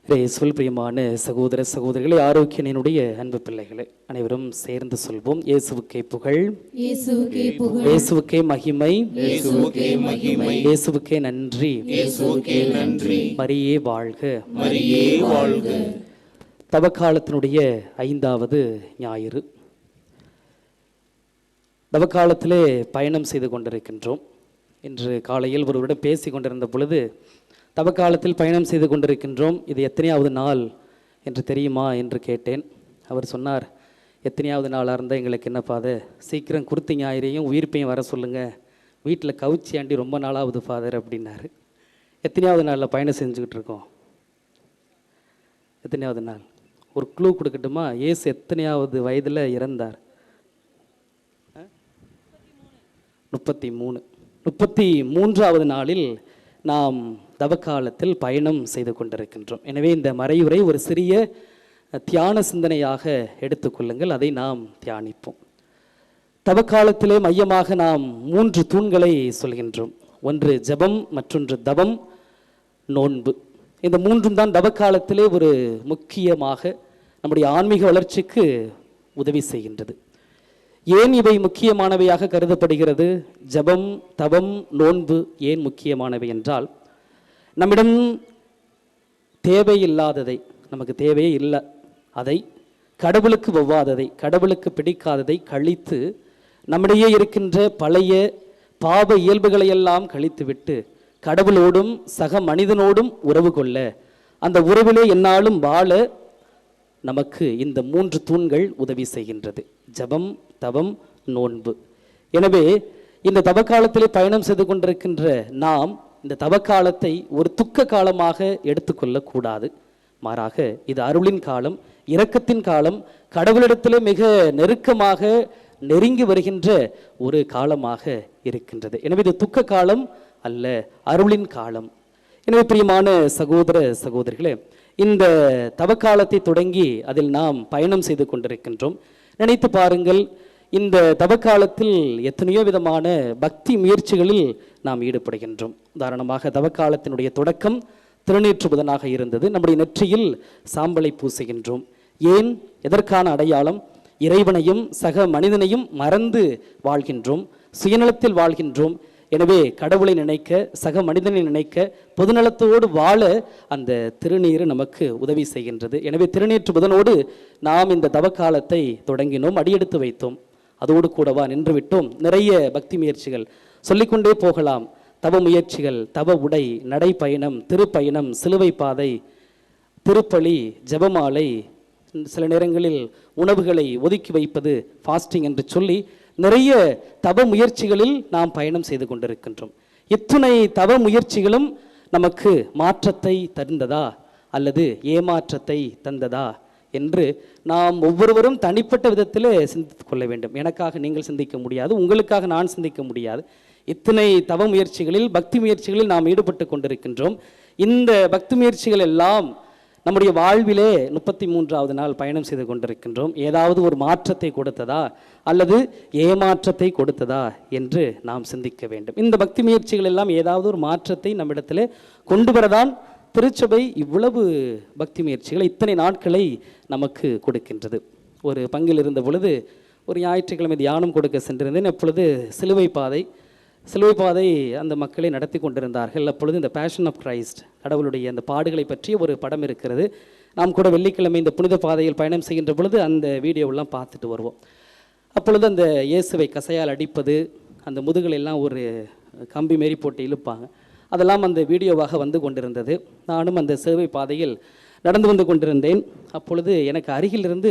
இயேசுவில் பிரியமான சகோதர சகோதரிகளே, ஆரோக்கியனுடைய அன்பு பிள்ளைகளே, அனைவரும் சேர்ந்து சொல்வோம். இயேசுவுக்கே புகழ், இயேசுவுக்கே புகழ், இயேசுவுக்கே மகிமை, இயேசுவுக்கே மகிமை, இயேசுவுக்கே நன்றி, இயேசுவுக்கே நன்றி. மரியே வாழ்க, மரியே வாழ்க. தவக்காலத்தினுடைய 5வது ஞாயிறு. தவக்காலத்திலே பயணம் செய்து கொண்டிருக்கின்றோம். இன்று காலையில் ஒருவரிடம் பேசி கொண்டிருந்த பொழுது, தவக்காலத்தில் பயணம் செய்து கொண்டிருக்கின்றோம், இது எத்தனையாவது நாள் என்று தெரியுமா என்று கேட்டேன். அவர் சொன்னார், எத்தனையாவது நாளாக இருந்தால் எங்களுக்கு என்னப்பா, அது சீக்கிரம் குருத்தி ஞாயிறையும் உயிர்ப்பையும் வர சொல்லுங்கள், வீட்டில் கவுச்சி ஆண்டி ரொம்ப நாளாவது ஃபாதர் அப்படின்னாரு. எத்தனையாவது நாளில் பயணம் செஞ்சுக்கிட்டு இருக்கோம்? எத்தனையாவது நாள்? ஒரு க்ளூ கொடுக்கட்டுமா? இயேசு எத்தனையாவது வயதில் இறந்தார்? 33. 33வது நாளில் நாம் தவக்காலத்தில் பயணம் செய்து கொண்டிருக்கின்றோம். எனவே இந்த மறையுரை ஒரு சிறிய தியான சிந்தனையாக எடுத்துக்கொள்ளுங்கள், அதை நாம் தியானிப்போம். தவக்காலத்திலே மையமாக நாம் 3 தூண்களை சொல்கின்றோம். ஒன்று ஜெபம், மற்றொன்று தவம், நோன்பு. இந்த 3ம் தான் தவக்காலத்திலே ஒரு முக்கியமாக நம்முடைய ஆன்மீக வளர்ச்சிக்கு உதவி செய்கின்றது. ஏன் இவை முக்கியமானவையாக கருதப்படுகிறது? ஜெபம், தவம், நோன்பு ஏன் முக்கியமானவை என்றால், நம்மிடம் தேவையில்லாததை, நமக்கு தேவையே இல்லை, அதை கடவுளுக்கு ஒவ்வாததை, கடவுளுக்கு பிடிக்காததை கழித்து, நம்மிடையே இருக்கின்ற பழைய பாவ இயல்புகளையெல்லாம் கழித்துவிட்டு கடவுளோடும் சக மனிதனோடும் உறவு கொள்ள, அந்த உறவிலே எந்நாளும் வாழ நமக்கு இந்த 3 தூண்கள் உதவி செய்கின்றது. ஜெபம், தவம், நோன்பு. எனவே இந்த தவக்காலத்திலே பயணம் செய்து கொண்டிருக்கின்ற நாம் இந்த தவக்காலத்தை ஒரு துக்க காலமாக எடுத்துக்கொள்ளக்கூடாது. மாறாக இது அருளின் காலம், இரக்கத்தின் காலம், கடவுளிடத்திலே மிக நெருக்கமாக நெருங்கி வருகின்ற ஒரு காலமாக இருக்கின்றது. எனவே இது துக்க காலம் அல்ல, அருளின் காலம். எனவே பிரியமான சகோதர சகோதரிகளே, இந்த தவக்காலத்தை தொடங்கி அதில் நாம் பயணம் செய்து கொண்டிருக்கின்றோம். நினைத்து பாருங்கள், இந்த தவக்காலத்தில் எத்தனையோ விதமான பக்தி முயற்சிகளில் நாம் ஈடுபடுகின்றோம். உதாரணமாக தவக்காலத்தினுடைய தொடக்கம் திருநீற்று புதனாக இருந்தது. நம்முடைய நெற்றியில் சாம்பலை பூசுகின்றோம். ஏன்? எதற்கான அடையாளம்? இறைவனையும் சக மனிதனையும் மறந்து வாழ்கின்றோம், சுயநலத்தில் வாழ்கின்றோம். எனவே கடவுளை நினைக்க, சக மனிதனை நினைக்க, பொதுநலத்தோடு வாழ அந்த திருநீர் நமக்கு உதவி செய்கின்றது. எனவே திருநீற்று புதனோடு நாம் இந்த தவக்காலத்தை தொடங்கினோம், அடியெடுத்து வைத்தோம். அதோடு கூடவா நின்று விட்டோம்? நிறைய பக்தி முயற்சிகள் சொல்லிக்கொண்டே போகலாம். தவ முயற்சிகள், தவ உடை, நடைப்பயணம், திருப்பயணம், சிலுவை பாதை, திருப்பலி, ஜெபமாலை, சில நேரங்களில் உணவுகளை ஒதுக்கி வைப்பது, ஃபாஸ்டிங் என்று சொல்லி நிறைய தவ முயற்சிகளில் நாம் பயணம் செய்து கொண்டிருக்கின்றோம். இத்துணை தவ முயற்சிகளும் நமக்கு மாற்றத்தை தந்ததா அல்லது ஏமாற்றத்தை தந்ததா என்று நாம் ஒவ்வொருவரும் தனிப்பட்ட விதத்தில் சிந்தித்து கொள்ள வேண்டும். எனக்காக நீங்கள் சிந்திக்க முடியாது, உங்களுக்காக நான் சிந்திக்க முடியாது. இத்தனை தவ முயற்சிகளில், பக்தி முயற்சிகளில் நாம் ஈடுபட்டு கொண்டிருக்கின்றோம். இந்த பக்தி முயற்சிகள் எல்லாம் நம்முடைய வாழ்விலே 33வது நாள் பயணம் செய்து கொண்டிருக்கின்றோம். ஏதாவது ஒரு மாற்றத்தை கொடுத்ததா அல்லது ஏமாற்றத்தை கொடுத்ததா என்று நாம் சிந்திக்க வேண்டும். இந்த பக்தி முயற்சிகள் எல்லாம் ஏதாவது ஒரு மாற்றத்தை நம்மிடத்தில் கொண்டு வரதான் திருச்சபை இவ்வளவு பக்தி முயற்சிகளை இத்தனை நாட்களை நமக்கு கொடுக்கின்றது. ஒரு பங்கில் இருந்த பொழுது ஒரு ஞாயிற்றுக்கிழமை தியானம் கொடுக்க சென்றிருந்தேன். அப்பொழுது சிலுவை பாதை அந்த மக்களை நடத்தி கொண்டிருந்தார்கள். அப்பொழுது இந்த பேஷன் ஆஃப் கிரைஸ்ட், கடவுளுடைய அந்த பாடுகளை பற்றிய ஒரு படம் இருக்கிறது. நாம் கூட வெள்ளிக்கிழமை இந்த புனித பாதையில் பயணம் செய்கின்ற பொழுது அந்த வீடியோவெல்லாம் பார்த்துட்டு வருவோம். அப்பொழுது அந்த இயேசுவை கசையால் அடிப்பது, அந்த முதுகளெல்லாம் ஒரு கம்பி மாரி போட்டு இழுப்பாங்க, அதெல்லாம் அந்த வீடியோவாக வந்து கொண்டிருந்தது. நானும் அந்த சேவை பாதையில் நடந்து வந்து கொண்டிருந்தேன். அப்பொழுது எனக்கு அருகிலிருந்து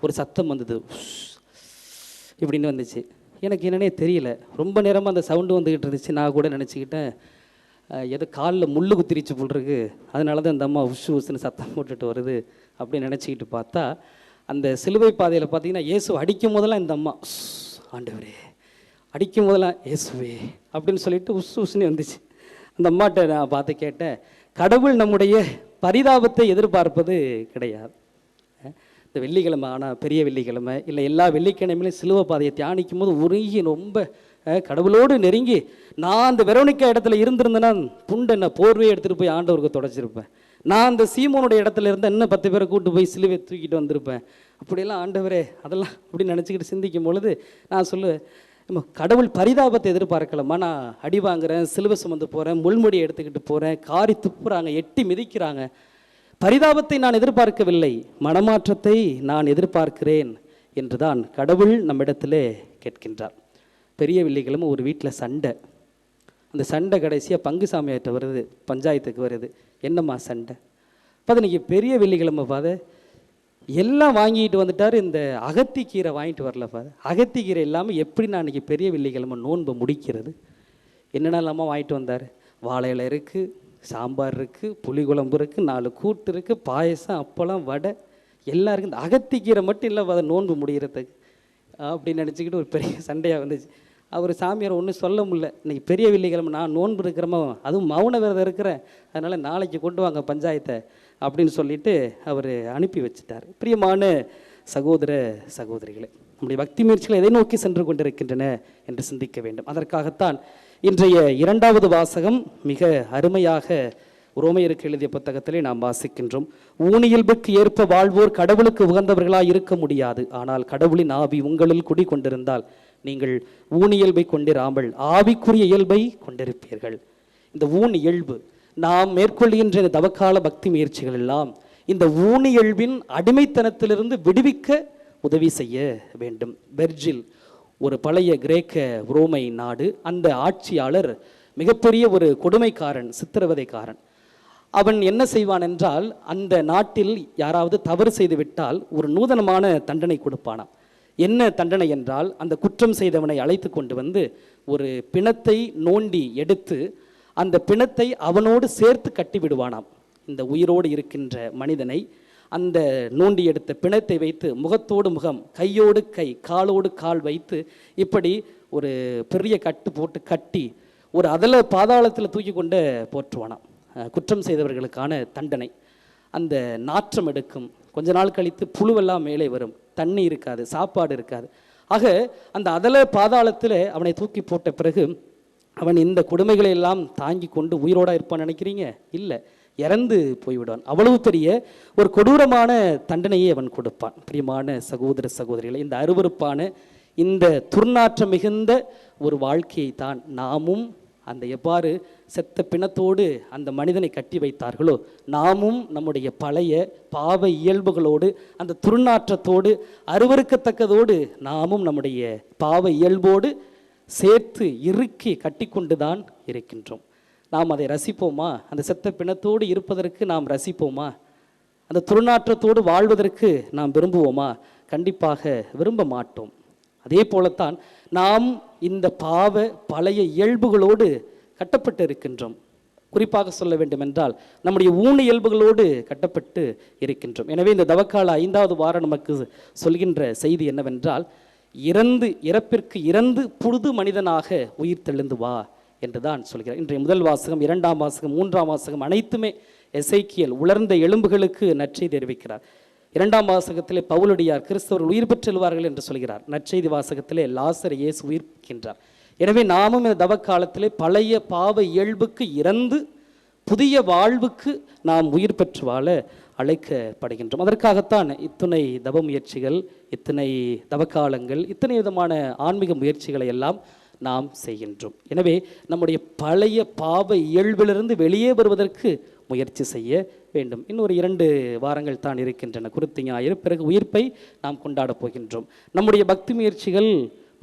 ஒரு சத்தம் வந்தது, இப்படின்னு வந்துச்சு. எனக்கு என்னன்னே தெரியல, ரொம்ப நேரமாக அந்த சவுண்டு வந்துக்கிட்டு இருந்துச்சு. நான் கூட நினச்சிக்கிட்டேன், ஏதோ காலில் முள்ளு குத்திரிச்சு போல் இருக்கு, அதனால தான் இந்த அம்மா உஷு உஷுன்னு சத்தம் போட்டுட்டு வருது அப்படின்னு நினச்சிக்கிட்டு பார்த்தா, அந்த சிலுவை பாதையில் பார்த்தீங்கன்னா இயேசு அடிக்கும் போதெல்லாம் இந்த அம்மா ஆண்டவரே, அடிக்கும் போதெல்லாம் இயேசுவே அப்படின்னு சொல்லிட்டு உஷு உஷுன்னு வந்துச்சு. அந்த அம்மாட்ட நான் பார்த்து கேட்டேன், கடவுள் நம்முடைய பரிதாபத்தை எதிர்பார்ப்பது கிடையாது. இந்த வெள்ளிக்கிழமை, ஆனால் பெரிய வெள்ளிக்கிழமை இல்லை எல்லா வெள்ளிக்கிழமையிலும் சிலுவை பாதையை தியானிக்கும் போது உருகி ரொம்ப கடவுளோடு நெருங்கி, நான் அந்த வெரோனிக்கா இடத்துல இருந்திருந்தேன்னா துண்டை நான் போர்வையை எடுத்துகிட்டு போய் ஆண்டவருக்கு தொடச்சிருப்பேன். நான் அந்த சீமோனுடைய இடத்துல இருந்தால் இன்னும் 10 பேரை கூட்டு போய் சிலுவை தூக்கிட்டு வந்திருப்பேன். அப்படியெல்லாம் ஆண்டவரே அதெல்லாம் அப்படி நினச்சிக்கிட்டு சிந்திக்கும் பொழுது நான் சொல்லுவேன், நம்ம கடவுள் பரிதாபத்தை எதிர்பார்க்கலாமா? நான் அடி வாங்குறேன், சிலுவை சுமந்து போகிறேன், முள்முடியை எடுத்துக்கிட்டு போகிறேன், காரி துப்புறாங்க, எட்டி மிதிக்கிறாங்க. பரிதாபத்தை நான் எதிர்பார்க்கவில்லை, மனமாற்றத்தை நான் எதிர்பார்க்கிறேன் என்றுதான் கடவுள் நம்மிடத்திலே கேட்கின்றார். பெரிய வெள்ளிக்கிழமை ஒரு வீட்டில் சண்டை. அந்த சண்டை கடைசியாக பங்கு சாமியார்ட்ட வருது, பஞ்சாயத்துக்கு வருது. என்னம்மா சண்டை? பார்த்து இன்றைக்கி பெரிய வெள்ளிக்கிழமை பாத எல்லாம் வாங்கிட்டு வந்துட்டார், இந்த அகத்திக்கீரை வாங்கிட்டு வரல பாத. அகத்திக்கீரை இல்லாமல் எப்படி நான் இன்றைக்கி பெரிய வெள்ளிக்கிழமை நோன்பை முடிக்கிறது? என்னென்னலாமா வாங்கிட்டு வந்தார்? வாழை இலை இருக்குது, சாம்பார் இருக்குது, புளிக்குழம்பு இருக்குது, 4 கூட்டு இருக்குது, பாயசம், அப்பளம், வடை எல்லாம் இருக்குது. இந்த அகத்திக்கீரை மட்டும் இல்லை அதை நோன்பு முடிகிறதுக்கு அப்படின்னு நினச்சிக்கிட்டு ஒரு பெரிய சண்டையாக வந்துச்சு. அவர் சாமியார் ஒன்றும் சொல்ல முடியல, இன்றைக்கி பெரிய வெள்ளிக்கிழமை நான் நோன்பு இருக்கிறமோ, அதுவும் மௌன விரதம் இருக்கிறேன், அதனால் நாளைக்கு கொண்டு வாங்க பஞ்சாயத்தை அப்படின்னு சொல்லிட்டு அவர் அனுப்பி வச்சுட்டார். பிரியமான சகோதர சகோதரிகளே, நம்முடைய பக்தி முயற்சிகள் எதை நோக்கி சென்று கொண்டிருக்கின்றன என்று சிந்திக்க வேண்டும். அதற்காகத்தான் இன்றைய 2வது வாசகம் மிக அருமையாக ரோமையருக்கு எழுதிய புத்தகத்திலே நாம் வாசிக்கின்றோம். ஊனியல்புக்கு ஏற்ப வாழ்வோர் கடவுளுக்கு உகந்தவர்களாக இருக்க முடியாது, ஆனால் கடவுளின் ஆவி உங்களில் குடிகொண்டிருந்தால் நீங்கள் ஊனியல்பை கொண்டிராமல் ஆவிக்குரிய இயல்பை கொண்டிருப்பீர்கள். இந்த ஊனியல்பு நாம் மேற்கொள்கின்ற இந்த தவக்கால பக்தி முயற்சிகள் எல்லாம் இந்த ஊனியல்பின் அடிமைத்தனத்திலிருந்து விடுவிக்க உதவி செய்ய வேண்டும். பெர்ஜில் ஒரு பழைய கிரேக்க ரோமை நாடு. அந்த ஆட்சியாளர் மிகப்பெரிய ஒரு கொடுமைக்காரன், சித்திரவதைக்காரன். அவன் என்ன செய்வான் என்றால், அந்த நாட்டில் யாராவது தவறு செய்து விட்டால் ஒரு நூதனமான தண்டனை கொடுப்பானாம். என்ன தண்டனை என்றால், அந்த குற்றம் செய்தவனை அழைத்து கொண்டு வந்து ஒரு பிணத்தை நோண்டி எடுத்து அந்த பிணத்தை அவனோடு சேர்த்து கட்டி விடுவானாம். இந்த உயிரோடு இருக்கின்ற மனிதனை அந்த நோண்டி எடுத்த பிணத்தை வைத்து முகத்தோடு முகம், கையோடு கை, காலோடு கால் வைத்து இப்படி ஒரு பெரிய கட்டு போட்டு கட்டி ஒரு அதில் பாதாளத்தில் தூக்கி கொண்டு போற்றுவானாம். குற்றம் செய்தவர்களுக்கான தண்டனை. அந்த நாற்றம் எடுக்கும், கொஞ்ச நாள் கழித்து புழுவெல்லாம் மேலே வரும், தண்ணி இருக்காது, சாப்பாடு இருக்காது. ஆக அந்த அதில் பாதாளத்தில் அவனை தூக்கி போட்ட பிறகு அவன் இந்த கொடுமைகளை எல்லாம் தாங்கி கொண்டு உயிரோட இருப்பான்னு நினைக்கிறீங்க? இல்லை, இறந்து போய்விடுவான். அவ்வளவு பெரிய ஒரு கொடூரமான தண்டனையை அவன் கொடுப்பான். பிரியமான சகோதர சகோதரிகளை, இந்த அருவருப்பான இந்த துர்நாற்றம் மிகுந்த ஒரு வாழ்க்கையை தான் நாமும் அந்த எவ்வாறு செத்த பிணத்தோடு அந்த மனிதனை கட்டி வைத்தார்களோ, நாமும் நம்முடைய பழைய பாவ இயல்புகளோடு அந்த துர்நாற்றத்தோடு அருவருக்கத்தக்கதோடு நாமும் நம்முடைய பாவ இயல்போடு சேர்த்து இறுக்கி கட்டி கொண்டு தான் இருக்கின்றோம். நாம் அதை ரசிப்போமா? அந்த செத்த பிணத்தோடு இருப்பதற்கு நாம் ரசிப்போமா? அந்த துர்நாற்றத்தோடு வாழ்வதற்கு நாம் விரும்புவோமா? கண்டிப்பாக விரும்ப மாட்டோம். அதே போலத்தான் நாம் இந்த பாவ பழைய இயல்புகளோடு கட்டப்பட்டு இருக்கின்றோம். குறிப்பாக சொல்ல வேண்டும் என்றால் நம்முடைய ஊன இயல்புகளோடு கட்டப்பட்டு இருக்கின்றோம். எனவே இந்த தவக்கால 5வது வாரம் நமக்கு சொல்கின்ற செய்தி என்னவென்றால், இறப்பிற்கு இறந்து புது மனிதனாக உயிர் தெழுந்து வா என்றுதான் சொல்கிறார். இன்றைய முதல் வாசகம், 2ஆம் வாசகம், 3ஆம் வாசகம் அனைத்துமே எசேக்கியேல் உலர்ந்த எலும்புகளுக்கு நற்செய்தி தெரிவிக்கிறார். 2ஆம் வாசகத்திலே பவுலடியார் கிறிஸ்தவர்கள் உயிர் பெற்றெழுவார்கள் என்று சொல்கிறார். நற்செய்தி வாசகத்திலே லாசர் இயேசு உயிர்க்கின்றார். எனவே நாமும் இந்த தவக்காலத்திலே பழைய பாவ இயல்புக்கு இறந்து புதிய வாழ்வுக்கு நாம் உயிர் பெற்று வாழ அழைக்கப்படுகின்றோம். அதற்காகத்தான் இத்தனை தவ முயற்சிகள், இத்தனை தவக்காலங்கள், இத்தனை விதமான ஆன்மீக முயற்சிகளை எல்லாம் நாம் செய்கின்றோம். எனவே நம்முடைய பழைய பாவ இயல்பிலிருந்து வெளியே வருவதற்கு முயற்சி செய்ய வேண்டும். இன்னொரு 2 வாரங்கள் தான் இருக்கின்றன. குருத்து ஞாயிறு, பிறகு உயிர்ப்பை நாம் கொண்டாடப் போகின்றோம். நம்முடைய பக்தி முயற்சிகள்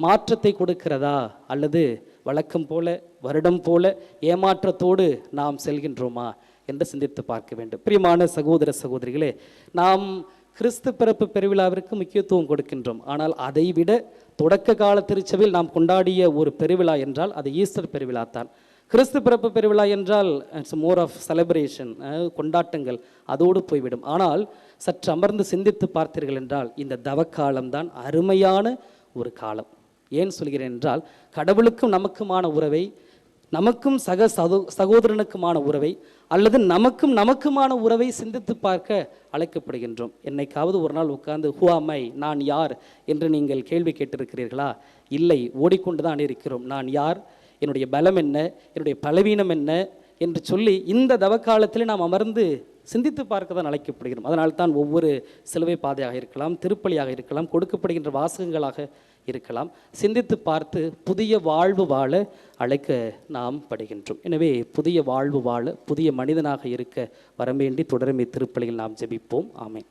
மாற்றத்தை கொடுக்கிறதா, அல்லது வழக்கம் போல வருடம் போல ஏமாற்றத்தோடு நாம் செல்கின்றோமா என்று சிந்தித்து பார்க்க வேண்டும். பிரியமான சகோதர சகோதரிகளே, நாம் கிறிஸ்து பிறப்பு பெருவிழாவிற்கு முக்கியத்துவம் கொடுக்கின்றோம். ஆனால் அதைவிட தொடக்க கால திருச்சபையில் நாம் கொண்டாடிய ஒரு பெருவிழா என்றால் அது ஈஸ்டர் பெருவிழா தான். கிறிஸ்து பிறப்பு பெருவிழா என்றால் இட்ஸ் மோர் ஆஃப் செலிப்ரேஷன், கொண்டாட்டங்கள், அதோடு போய்விடும். ஆனால் சற்று அமர்ந்து சிந்தித்து பார்த்தீர்கள் என்றால் இந்த தவக்காலம்தான் அருமையான ஒரு காலம். ஏன் சொல்கிறேன் என்றால், கடவுளுக்கும் நமக்குமான உறவை, நமக்கும் சகோதரனுக்குமான உறவை, அல்லது நமக்குமான உறவை சிந்தித்து பார்க்க அழைக்கப்படுகின்றோம். என்னைக்காவது ஒரு நாள் உட்கார்ந்து ஹூ ஆம் ஐ, நான் யார் என்று நீங்கள் கேள்வி கேட்டிருக்கிறீர்களா? இல்லை, ஓடிக்கொண்டு தான் இருக்கிறோம். நான் யார், என்னுடைய பலம் என்ன, என்னுடைய பலவீனம் என்ன, என்று சொல்லி இந்த தவக்காலத்தில் நாம் அமர்ந்து சிந்தித்து பார்க்க தான் அழைக்கப்படுகிறோம். அதனால்தான் ஒவ்வொரு சிலுவை பாதையாக இருக்கலாம், திருப்பலியாக இருக்கலாம், கொடுக்கப்படுகின்ற வாசகங்களாக இருக்கலாம், சிந்தித்து பார்த்து புதிய வாழ்வு வாழ அழைக்க நாம் படுகின்றோம். எனவே புதிய வாழ்வு வாழ, புதிய மனிதனாக இருக்க வரவேண்டி தொடருமே திருப்பலியில் நாம் ஜெபிப்போம். ஆமென்.